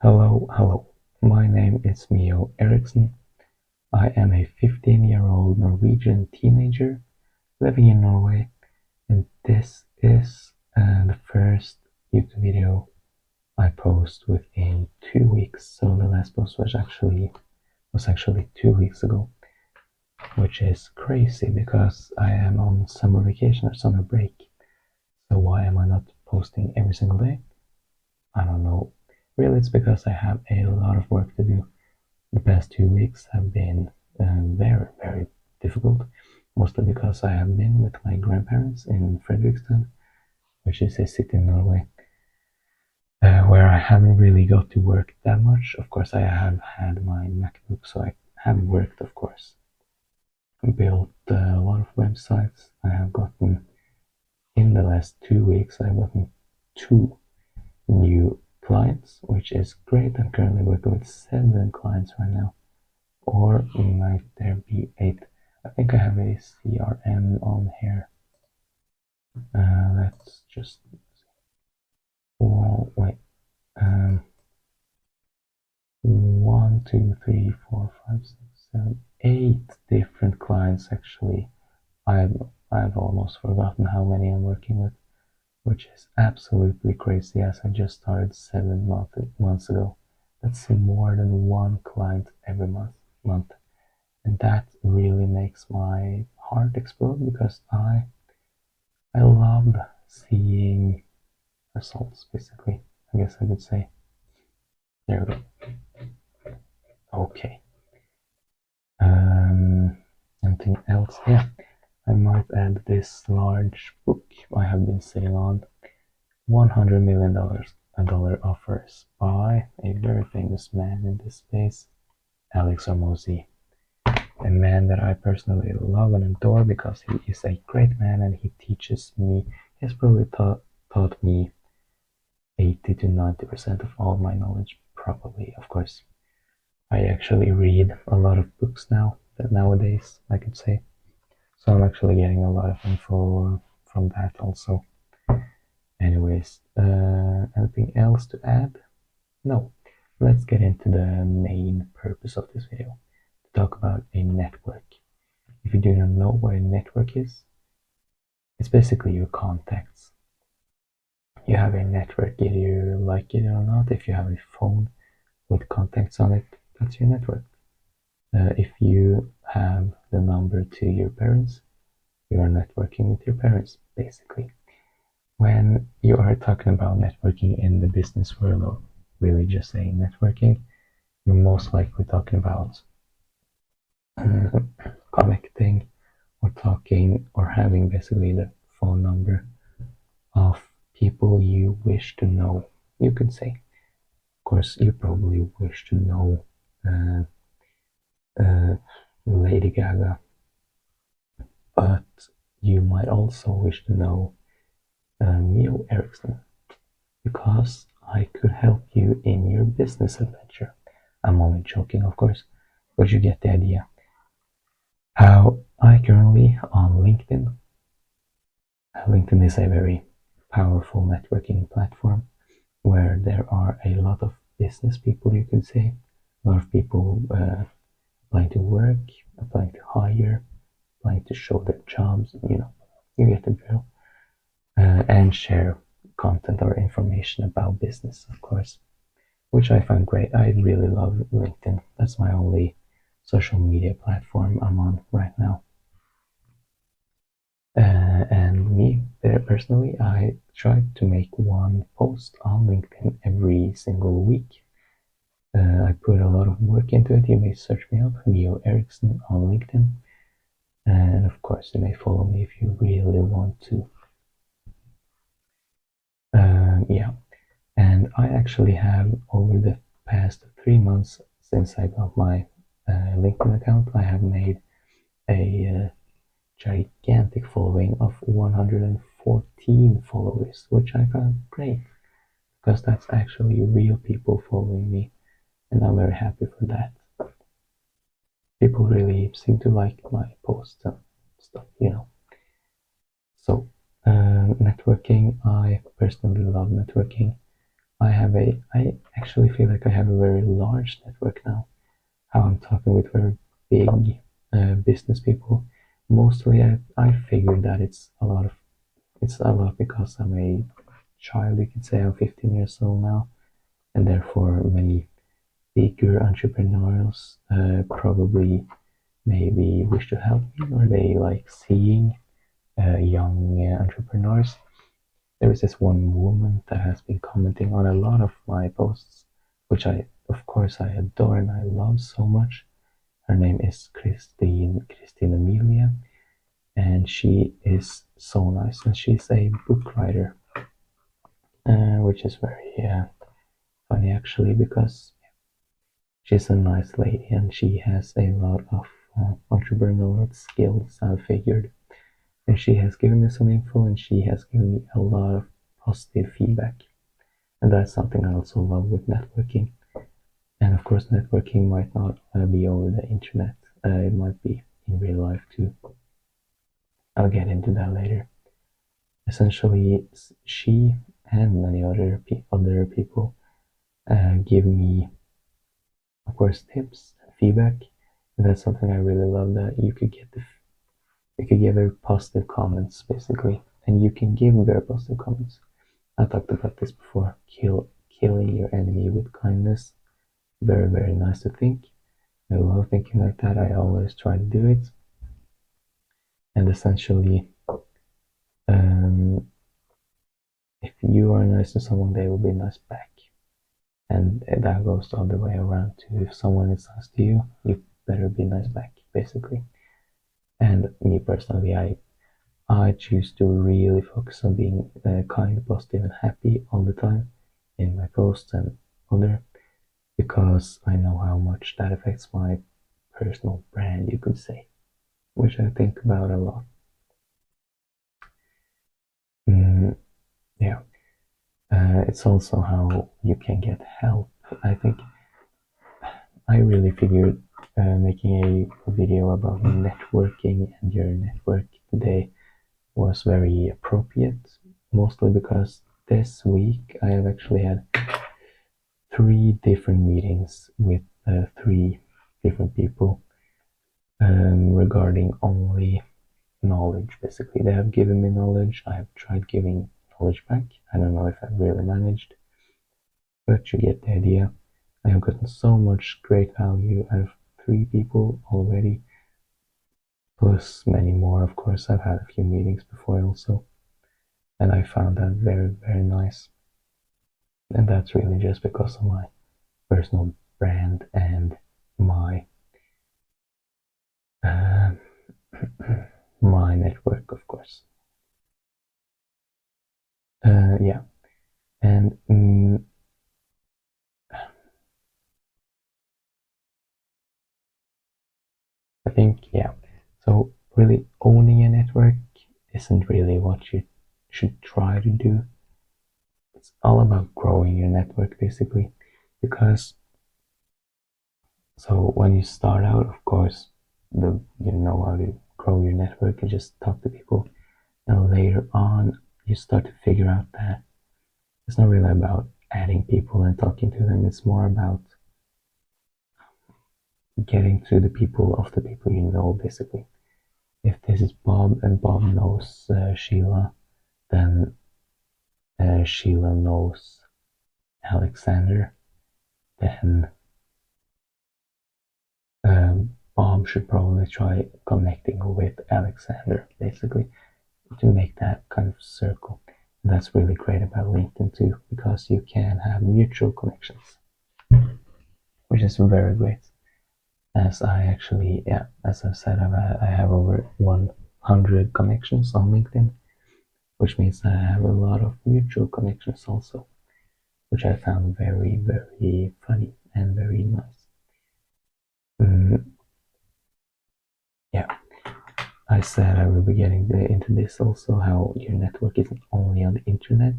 Hello. My name is Mio Eriksson. I am a 15-year-old Norwegian teenager living in Norway, and this is the first YouTube video I post within 2 weeks. So the last post was actually 2 weeks ago, which is crazy because I am on summer vacation or summer break. So why am I not posting every single day? I don't know. Really, it's because I have a lot of work to do. The past 2 weeks have been very, very difficult, mostly because I have been with my grandparents in Fredrikstad, which is a city in Norway, where I haven't really got to work that much. Of course, I have had my MacBook, so I have worked, of course. Built a lot of websites. I have gotten, in the last 2 weeks, I've gotten two new clients, which is great. I'm currently working with 7 clients right now. Or might there be 8? I think I have a CRM on here. Let's just. Oh, wait. 1, 2, 3, 4, 5, 6, 7, 8 different clients actually. I've almost forgotten how many I'm working with, which is absolutely crazy as I just started 7 months ago. That's more than one client every month. And that really makes my heart explode because I love seeing results, basically. I guess I would say. There we go. Okay. Anything else? Yeah, I might add this large book I have been sitting on. $100 million offers by a very famous man in this space, Alex Hormozi. A man that I personally love and adore because he is a great man and he teaches me. He has probably taught me 80 to 90% of all my knowledge, probably, of course. I actually read a lot of books nowadays, I could say. So I'm actually getting a lot of info from that also. Anyways, anything else to add? No. Let's get into the main purpose of this video, to talk about a network. If you do not know what a network is, it's basically your contacts. You have a network, either you like it or not. If you have a phone with contacts on it, that's your network. If you have the number to your parents, you are networking with your parents, basically. When you are talking about networking in the business world, or really just saying networking, you're most likely talking about connecting or talking or having basically the phone number of people you wish to know, you could say. Of course, you probably wish to know uh, Lady Gaga, but you might also wish to know Mio Eriksson, because I could help you in your business adventure. I'm only joking, of course, but you get the idea. How I currently on LinkedIn. LinkedIn is a very powerful networking platform where there are a lot of business people, you could say. A lot of people applying to work, applying to hire, applying to show their jobs, you get the drill. And share content or information about business, of course, which I find great. I really love LinkedIn. That's my only social media platform I'm on right now. And me, personally, I try to make one post on LinkedIn every single week. I put a lot of work into it. You may search me up, Mio Eriksson, on LinkedIn. And of course, you may follow me if you really want to. Yeah, and I actually have, over the past 3 months since I got my LinkedIn account, I have made a gigantic following of 114 followers, which I found great because that's actually real people following me, and I'm very happy for that. People really seem to like my posts and stuff. So, networking, I personally love networking. I actually feel like I have a very large network now. How I'm talking with very big business people. Mostly, I figured that it's a lot because I'm a child. You could say I'm 15 years old now, and therefore many bigger entrepreneurs probably maybe wish to help me, or they like seeing young entrepreneurs. There is this one woman that has been commenting on a lot of my posts, which of course, I adore and I love so much. Her name is Christine Amelia, and she is so nice, and she's a book writer, which is very funny actually, because she's a nice lady and she has a lot of entrepreneurial skills, I figured. And she has given me some info, and she has given me a lot of positive feedback. And that's something I also love with networking. And of course, networking might not be over the internet, it might be in real life too. I'll get into that later. Essentially, she and many other people give me, of course, tips and feedback. And that's something I really love, that you could get very positive comments basically, and you can give very positive comments. I talked about this before. Killing your enemy with kindness. Very, very nice to think. I love thinking like that. I always try to do it. And essentially, um, if you are nice to someone, they will be nice back. And that goes the other way around too. If someone is nice to you, you better be nice back, basically. And me personally, I choose to really focus on being kind, positive, and happy all the time in my posts and other, because I know how much that affects my personal brand, you could say, which I think about a lot. Mm, yeah, it's also how you can get help. I think I really figured making a video about networking and your network today was very appropriate, mostly because this week I have actually had 3 different meetings with 3 different people regarding only knowledge. Basically, they have given me knowledge. I have tried giving knowledge back. I don't know if I've really managed, but you get the idea. I have gotten so much great value out of 3 people already, plus many more. Of course, I've had a few meetings before also, and I found that very, very nice. And that's really just because of my personal brand and my uh, my network, of course. Yeah, and I think, yeah. So really owning a network isn't really what you should try to do. It's all about growing your network basically, because so when you start out, of course, you know how to grow your network and just talk to people. And later on, you start to figure out that it's not really about adding people and talking to them. It's more about getting to the people of the people you know, basically. If this is Bob and Bob knows Sheila, then Sheila knows Alexander, then Bob should probably try connecting with Alexander, basically, to make that kind of circle. And that's really great about LinkedIn too, because you can have mutual connections, which is very great. As I actually, yeah, as I've said, I have over 100 connections on LinkedIn, which means I have a lot of mutual connections also, which I found very, very funny and very nice. Mm, yeah, I said I will be getting into this also, how your network isn't only on the internet.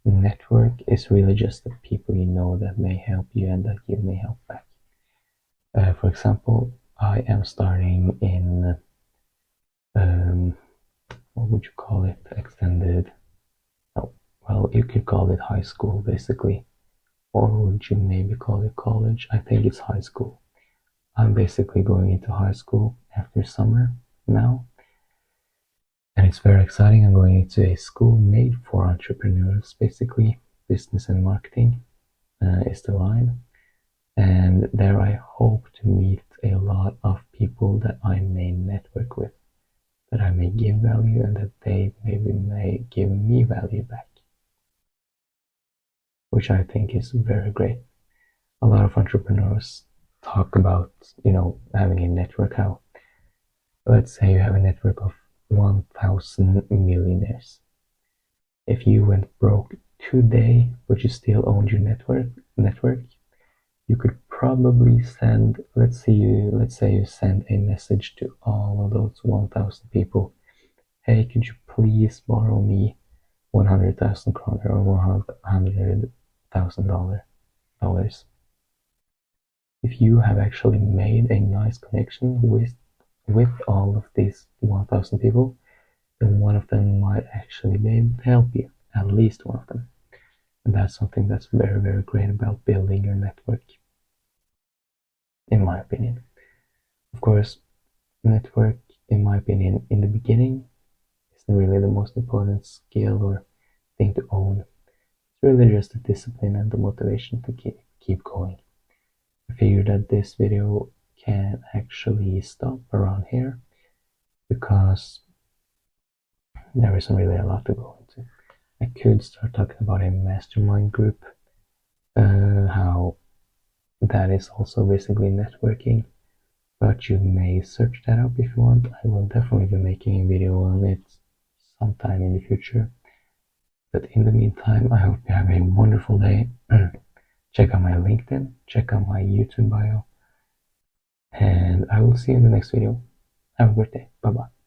Network is really just the people you know that may help you and that you may help back. For example, I am starting in, what would you call it? Extended, oh, well, you could call it high school basically. or would you maybe call it college? I think it's high school. I'm basically going into high school after summer now, and it's very exciting. I'm going into a school made for entrepreneurs, basically. Business and marketing is the line. And there I hope to meet a lot of people that I may network with, that I may give value, and that they maybe may give me value back, which I think is very great. A lot of entrepreneurs talk about, having a network. How, let's say you have a network of 1,000 millionaires. If you went broke today, but you still owned your network, you could probably send, let's say you send a message to all of those 1,000 people. Hey, could you please borrow me 100,000 kroner or $100,000? If you have actually made a nice connection with all of these 1,000 people, then one of them might actually be able to help you, at least one of them. And that's something that's very, very great about building your network, in my opinion. Of course, network, in my opinion, in the beginning, isn't really the most important skill or thing to own. It's really just the discipline and the motivation to keep going. I figured that this video can actually stop around here because there isn't really a lot to go into. I could start talking about a mastermind group, how that is also basically networking, but you may search that up if you want. I will definitely be making a video on it sometime in the future. But in the meantime, I hope you have a wonderful day. Check out my LinkedIn, check out my YouTube bio, and I will see you in the next video. Have a great day. Bye bye.